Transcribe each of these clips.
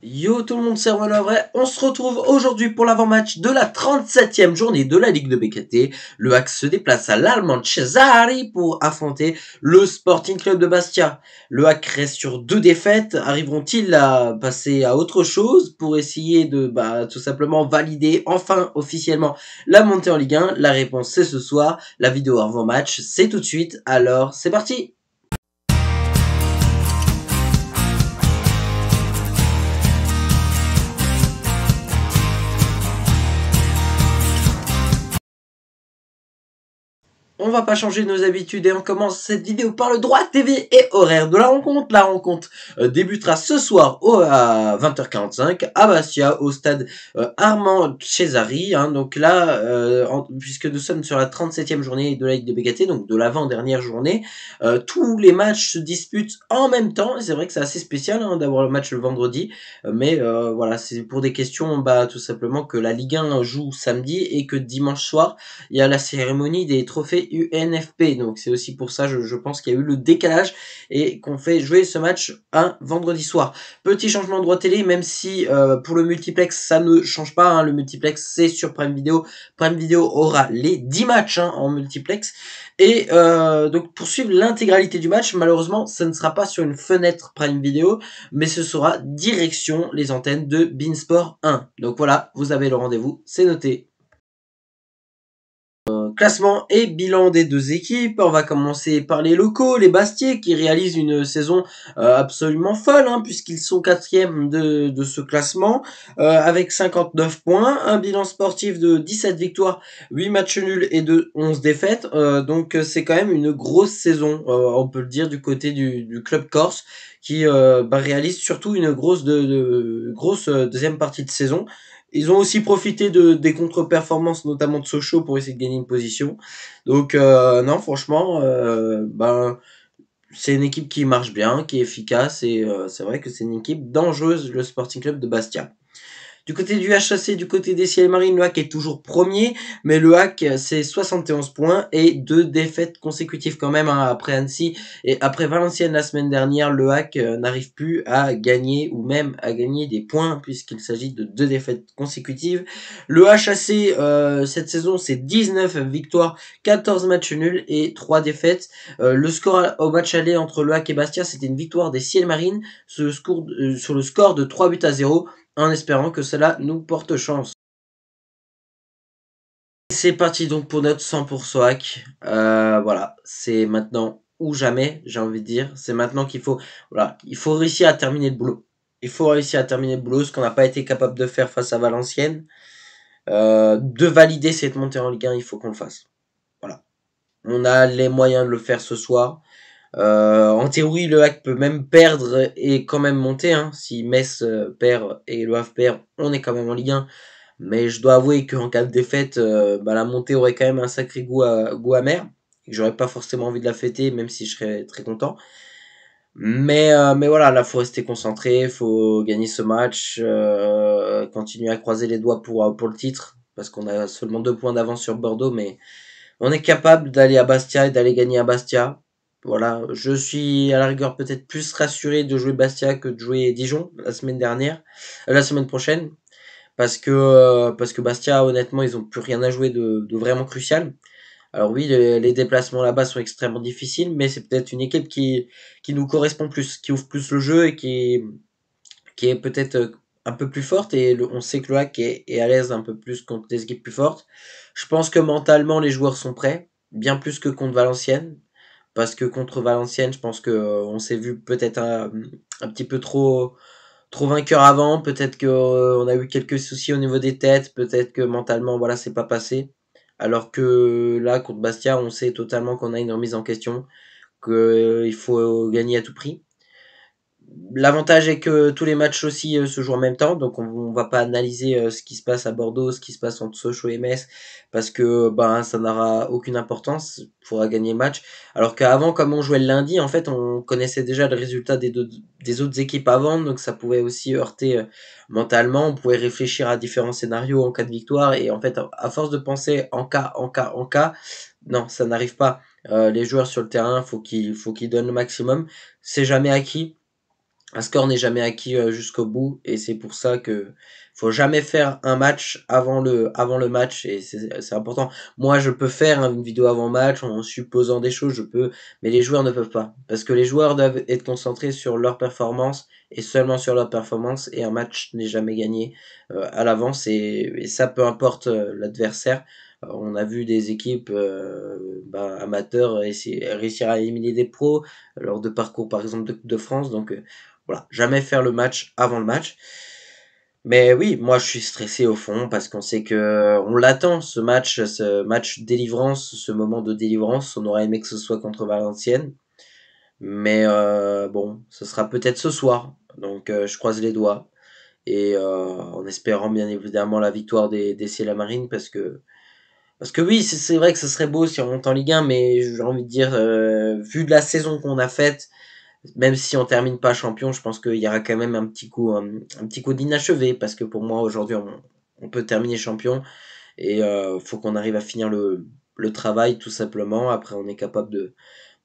Yo tout le monde, c'est Romain Vrai. On se retrouve aujourd'hui pour l'avant-match de la 37e journée de la Ligue de BKT. Le HAC se déplace à l'Allemand Cesari pour affronter le Sporting Club de Bastia. Le HAC reste sur 2 défaites. Arriveront-ils à passer à autre chose pour essayer de tout simplement valider enfin officiellement la montée en Ligue 1? La réponse c'est ce soir. La vidéo avant-match c'est tout de suite. Alors c'est parti! On va pas changer nos habitudes et on commence cette vidéo par le droit TV et horaire de la rencontre. La rencontre débutera ce soir à 20h45 à Bastia au stade Armand Cesari. Donc là, puisque nous sommes sur la 37e journée de la Ligue de BKT, donc de l'avant-dernière journée, tous les matchs se disputent en même temps. C'est vrai que c'est assez spécial d'avoir le match le vendredi, mais voilà, c'est pour des questions tout simplement que la Ligue 1 joue samedi et que dimanche soir, il y a la cérémonie des trophées UNFP, donc c'est aussi pour ça je pense qu'il y a eu le décalage et qu'on fait jouer ce match un vendredi soir. Petit changement de droit télé, même si pour le multiplex ça ne change pas, le multiplex c'est sur Prime Video. Prime Video aura les 10 matchs en multiplex et donc pour suivre l'intégralité du match, malheureusement ça ne sera pas sur une fenêtre Prime Video, mais ce sera direction les antennes de beIN Sport 1. Donc voilà, vous avez le rendez-vous, c'est noté. Classement et bilan des deux équipes. On va commencer par les locaux, les Bastiais, qui réalisent une saison absolument folle, puisqu'ils sont 4e de ce classement, avec 59 points, un bilan sportif de 17 victoires, 8 matchs nuls et de 11 défaites. Donc c'est quand même une grosse saison, on peut le dire, du côté du club corse, qui réalise surtout une grosse deuxième partie de saison. Ils ont aussi profité des contre-performances, notamment de Sochaux, pour essayer de gagner une position. Donc non, franchement, c'est une équipe qui marche bien, qui est efficace, et c'est vrai que c'est une équipe dangereuse, le Sporting Club de Bastia. Du côté du HAC, du côté des Ciel Marines, le HAC est toujours premier, mais le HAC, c'est 71 points et 2 défaites consécutives quand même, après Annecy et après Valenciennes la semaine dernière. Le HAC n'arrive plus à gagner ou même à gagner des points puisqu'il s'agit de 2 défaites consécutives. Le HAC, cette saison, c'est 19 victoires, 14 matchs nuls et 3 défaites. Le score au match aller entre le HAC et Bastia, c'était une victoire des Ciel Marines sur le score de 3-0, en espérant que cela nous porte chance. C'est parti donc pour notre 100% hack. Voilà, c'est maintenant ou jamais, j'ai envie de dire. C'est maintenant qu'il faut, voilà, il faut réussir à terminer le boulot. Il faut réussir à terminer le boulot, ce qu'on n'a pas été capable de faire face à Valenciennes. De valider cette montée en Ligue 1, il faut qu'on le fasse. Voilà. On a les moyens de le faire ce soir. En théorie, le HAC peut même perdre et quand même monter. Si Metz perd et le Havre perd, on est quand même en Ligue 1. Mais je dois avouer qu'en cas de défaite, la montée aurait quand même un sacré goût amer. J'aurais pas forcément envie de la fêter, même si je serais très content. Mais voilà, là faut rester concentré, faut gagner ce match, continuer à croiser les doigts pour le titre, parce qu'on a seulement 2 points d'avance sur Bordeaux, mais on est capable d'aller à Bastia et d'aller gagner à Bastia. Voilà, je suis à la rigueur peut-être plus rassuré de jouer Bastia que de jouer Dijon la semaine prochaine. Parce que Bastia, honnêtement, ils ont plus rien à jouer de vraiment crucial. Alors oui, les déplacements là-bas sont extrêmement difficiles, mais c'est peut-être une équipe qui nous correspond plus, qui ouvre plus le jeu et qui est peut-être un peu plus forte. Et on sait que le HAC est à l'aise un peu plus contre des équipes plus fortes. Je pense que mentalement, les joueurs sont prêts, bien plus que contre Valenciennes. Parce que contre Valenciennes, je pense que on s'est vu peut-être un petit peu trop vainqueur avant, peut-être que on a eu quelques soucis au niveau des têtes, peut-être que mentalement voilà, c'est pas passé. Alors que là contre Bastia, on sait totalement qu'on a une remise en question, qu'il faut gagner à tout prix. L'avantage est que tous les matchs aussi se jouent en même temps, donc on va pas analyser ce qui se passe à Bordeaux, ce qui se passe entre Sochaux et Metz, parce que ça n'aura aucune importance, il faudra gagner le match. Alors qu'avant, comme on jouait le lundi, en fait, on connaissait déjà le résultat des autres équipes avant, donc ça pouvait aussi heurter mentalement, on pouvait réfléchir à différents scénarios en cas de victoire, et en fait, à force de penser en cas, non, ça n'arrive pas. Les joueurs sur le terrain, faut qu'ils donnent le maximum, c'est jamais acquis. Un score n'est jamais acquis jusqu'au bout et c'est pour ça que faut jamais faire un match avant le match et c'est important. Moi, je peux faire une vidéo avant match en supposant des choses, je peux, mais les joueurs ne peuvent pas parce que les joueurs doivent être concentrés sur leur performance et seulement sur leur performance et un match n'est jamais gagné à l'avance et ça peu importe l'adversaire. On a vu des équipes amateurs réussir à éliminer des pros lors de parcours par exemple de Coupe de France donc voilà, jamais faire le match avant le match. Mais oui, moi je suis stressé au fond parce qu'on sait que on l'attend ce match délivrance, ce moment de délivrance. On aurait aimé que ce soit contre Valenciennes, mais bon, ce sera peut-être ce soir. Donc je croise les doigts et en espérant bien évidemment la victoire des Ciel Marines parce que oui, c'est vrai que ce serait beau si on monte en Ligue 1, mais j'ai envie de dire vu de la saison qu'on a faite même si on termine pas champion, je pense qu'il y aura quand même un petit coup d'inachevé parce que pour moi aujourd'hui on peut terminer champion et faut qu'on arrive à finir le travail tout simplement. Après on est capable de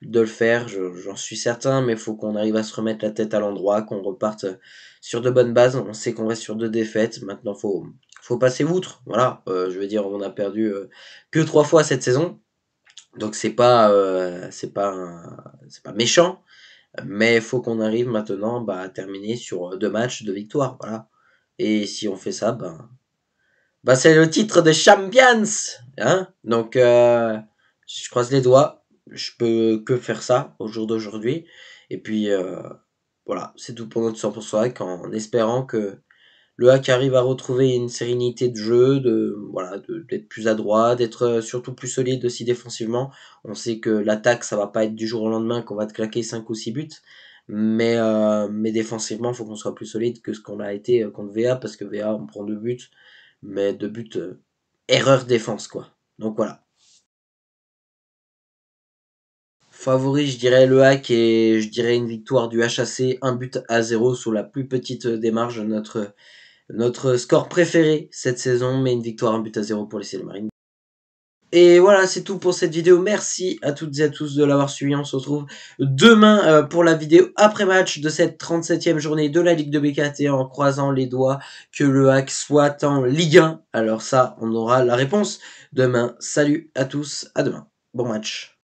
le faire, j'en suis certain, mais faut qu'on arrive à se remettre la tête à l'endroit, qu'on reparte sur de bonnes bases. On sait qu'on reste sur 2 défaites, maintenant faut passer outre. Voilà, je veux dire on a perdu que 3 fois cette saison, donc c'est pas méchant. Mais il faut qu'on arrive maintenant à terminer sur 2 matchs, 2 victoires, voilà. Et si on fait ça, c'est le titre de Champions, hein. Donc je croise les doigts, je peux que faire ça au jour d'aujourd'hui. Et puis voilà, c'est tout pour notre 100% hack en espérant que le hack arrive à retrouver une sérénité de jeu, d'être plus adroit, d'être surtout plus solide aussi défensivement. On sait que l'attaque, ça va pas être du jour au lendemain qu'on va te claquer 5 ou 6 buts, mais défensivement, il faut qu'on soit plus solide que ce qu'on a été contre VA, parce que VA, on prend 2 buts, mais 2 buts, erreur défense, quoi. Donc voilà. Favori, je dirais le hack et je dirais une victoire du HAC, 1 but à 0 sous la plus petite démarche de notre score préféré cette saison, mais une victoire 1 but à 0 pour les Ciel Marines. Et voilà, c'est tout pour cette vidéo. Merci à toutes et à tous de l'avoir suivi. On se retrouve demain pour la vidéo après-match de cette 37e journée de la Ligue de BKT en croisant les doigts que le hack soit en Ligue 1. Alors ça, on aura la réponse demain. Salut à tous, à demain. Bon match.